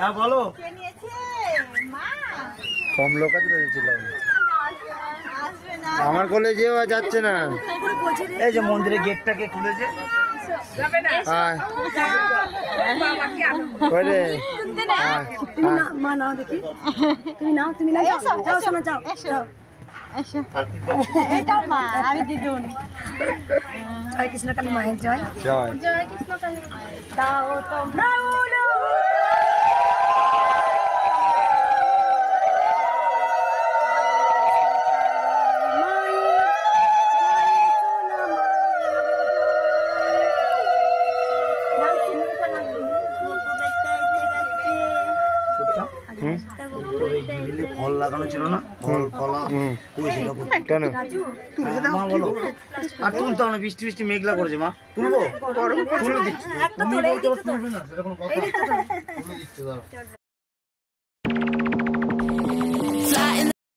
হ্যাঁ বলো। কম লোক আছে ছিলাম আমার কলেজেও যাচ্ছে না। এই যে মন্দিরের গেটটাকে খুলেছে। মা নাও দেখি, তুমি নাও, তুমি নাও, যাও শোনা, যাও যাও। আমি দিদুন। জয় কৃষ্ণ কালী মায়ের জয়। জয় জয় কৃষ্ণ কালী। দাও তোমরা উলো। ফল লাগানো ছিল না, ফল কলা কেন মা বলো। আর তুলতে হবে না, বৃষ্টি বৃষ্টি মেঘলা করেছে মা। তুলবো, তুলে দিচ্ছি। তুমি বলতে তুলবে না, সেটা কোনো কথা না। তুলে দিচ্ছি দাঁড়াও।